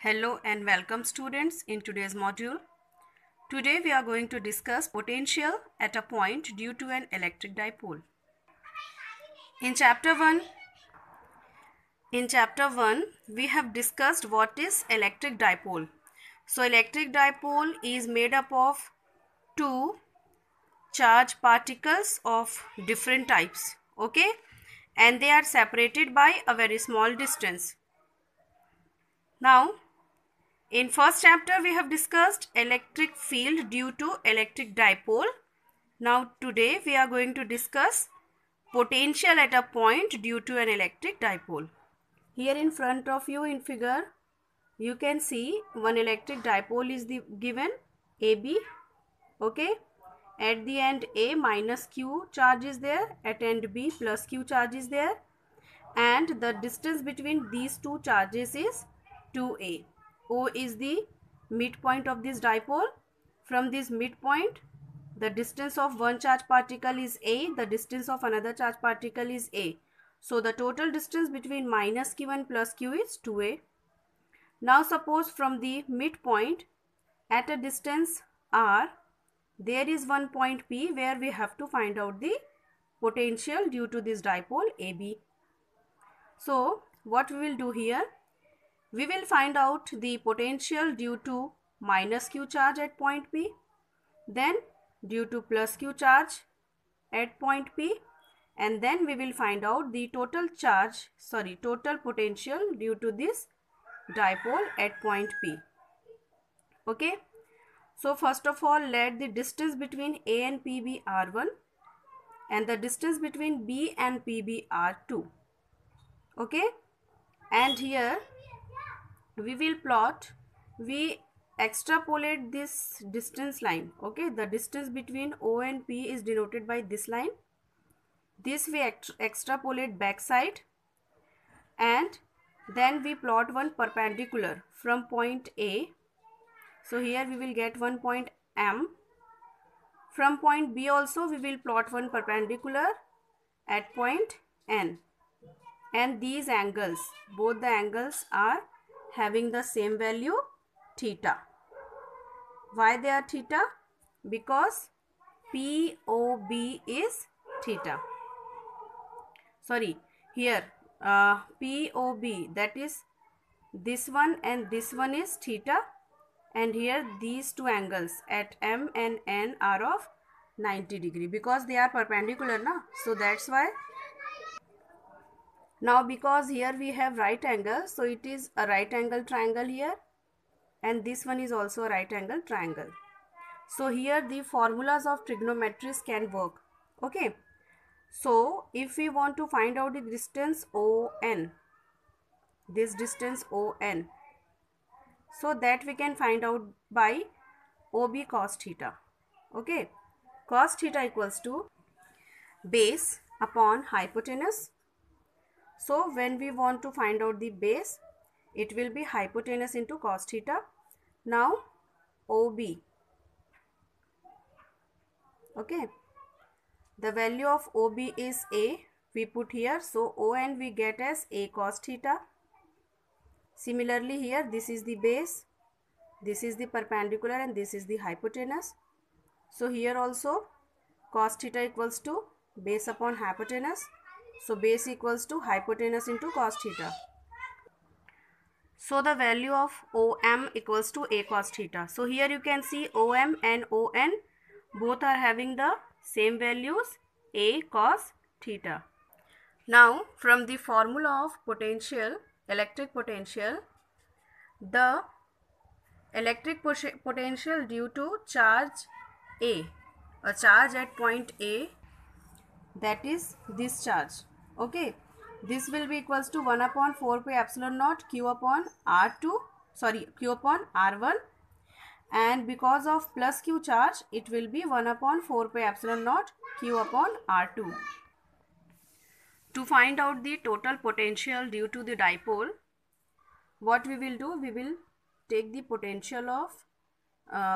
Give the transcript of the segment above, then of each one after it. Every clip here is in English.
Hello and welcome students in today's module. Today we are going to discuss potential at a point due to an electric dipole. In chapter 1 we have discussed what is electric dipole. So electric dipole is made up of two charge particles of different types, okay? And they are separated by a very small distance. Now in first chapter we have discussed electric field due to electric dipole. Now today we are going to discuss potential at a point due to an electric dipole. Here in front of you in figure you can see one electric dipole is given AB, okay? At the end A minus Q charge is there, at end B plus Q charge is there, and the distance between these two charges is 2A. O is the midpoint of this dipole. From this midpoint, the distance of one charge particle is A, the distance of another charge particle is A. So the total distance between minus Q and plus Q is 2A. Now suppose from the midpoint at a distance R, there is one point P where we have to find out the potential due to this dipole AB. So what we will do here? We will find out the potential due to minus Q charge at point P, then due to plus Q charge at point P, and then we will find out the total potential due to this dipole at point P. Okay. So first of all, let the distance between A and P be R1 and the distance between B and P be R2. Okay. And here we extrapolate this distance line, okay? The distance between O and P is denoted by this line. This we extrapolate backside, and then we plot one perpendicular from point A. So here we will get one point M. From point B also we will plot one perpendicular at point N. And these angles, both the angles are having the same value, theta. Why they are theta? Because POB is theta. Sorry, here POB, that is this one and this one is theta, and here these two angles at M and N are of 90 degree because they are perpendicular, na? So that's why. Now because here we have right angle, so it is a right angle triangle here, and this one is also a right angle triangle. So here the formulas of trigonometry can work, okay? So if we want to find out the distance ON, this distance ON, so that we can find out by OB cos theta, okay? Cos theta equals to base upon hypotenuse. So when we want to find out the base, it will be hypotenuse into cos theta. Now OB, okay, the value of OB is A, we put here, so ON we get as A cos theta. Similarly here, this is the base, this is the perpendicular, and this is the hypotenuse. So here also cos theta equals to base upon hypotenuse. So base equals to hypotenuse into cos theta. So the value of OM equals to A cos theta. So here you can see OM and ON both are having the same values, A cos theta. Now from the formula of potential, electric potential, the electric potential due to charge A, a charge at point A, that is this charge, okay? This will be equals to 1 upon 4 pi epsilon naught Q upon Q upon R1, and because of plus Q charge it will be 1 upon 4 pi epsilon naught Q upon R2. To find out the total potential due to the dipole, what we will do, we will take the potential of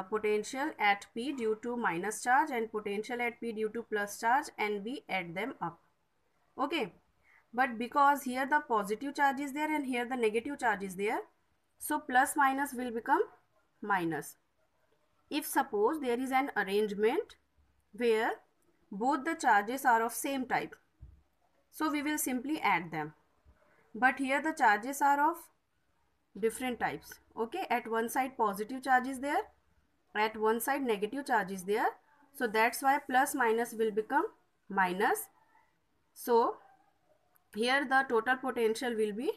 potential at P due to minus charge and potential at P due to plus charge, and we add them up, okay? But because here the positive charge is there and here the negative charge is there, So plus minus will become minus. If suppose there is an arrangement where both the charges are of same type, so we will simply add them. But here the charges are of different types. Okay, at one side positive charge is there, at one side negative charge is there. So that's why plus minus will become minus. So here the total potential will be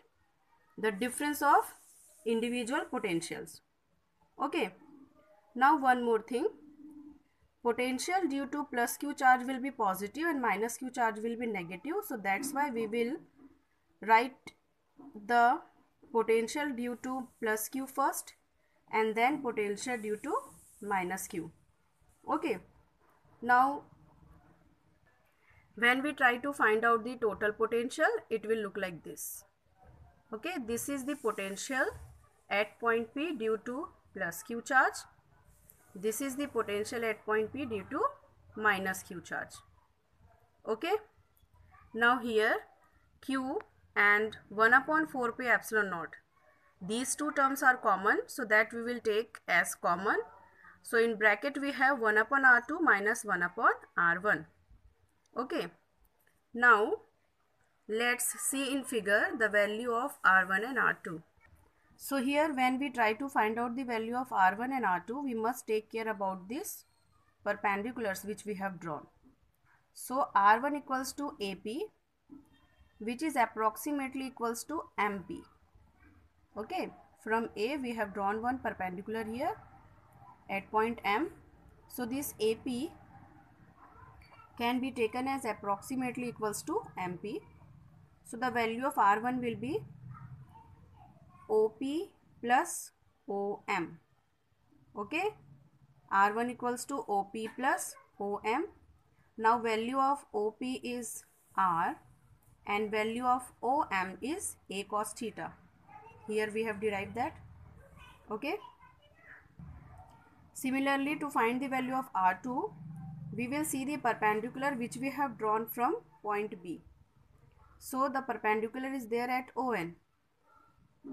the difference of individual potentials. Okay, now one more thing. Potential due to plus q charge will be positive and minus q charge will be negative. So that's why we will write the potential due to plus q first and then potential due to minus q. Okay, now when we try to find out the total potential, it will look like this. Okay, this is the potential at point P due to plus q charge. This is the potential at point P due to minus q charge. Okay, now here q and 1 upon 4 pi epsilon naught, these two terms are common, so that we will take as common. So in bracket we have 1 upon r2 minus 1 upon r1. Okay, now let's see in figure the value of r1 and r2. So here when we try to find out the value of r1 and r2, we must take care about this perpendiculars which we have drawn. So r1 equals to AP, which is approximately equals to MP. Okay, from A we have drawn one perpendicular here at point M. So this AP can be taken as approximately equals to MP. So the value of r1 will be OP plus OM. Okay, r1 equals to OP plus OM. Now value of OP is R and value of OM is A cos theta. Here we have derived that. Okay, similarly to find the value of R2, we will see the perpendicular which we have drawn from point B. So the perpendicular is there at ON.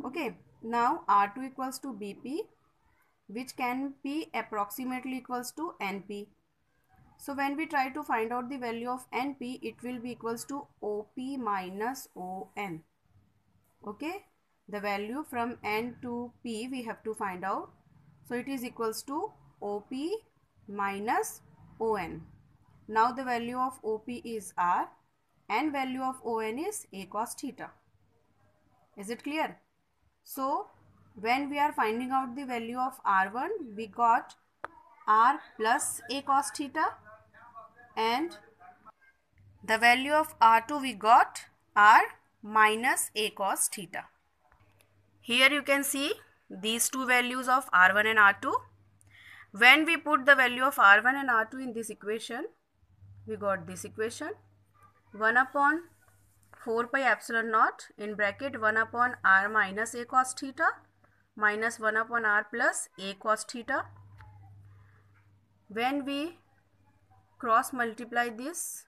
Okay, now R2 equals to BP, which can be approximately equals to NP. So when we try to find out the value of NP, it will be equals to OP minus ON. Okay, the value from N to P we have to find out. So it is equals to OP minus ON. Now the value of OP is R and value of ON is A cos theta. Is it clear? So when we are finding out the value of R1, we got R plus A cos theta, and the value of R2 we got R minus A cos theta. Here you can see these two values of R1 and R2. When we put the value of R1 and R2 in this equation, we got this equation: 1 upon 4 pi epsilon naught in bracket 1 upon R minus A cos theta minus 1 upon R plus A cos theta. When we cross multiply this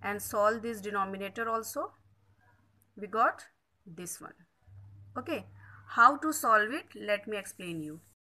and solve this denominator also, we got this one. Okay, how to solve it? Let me explain you.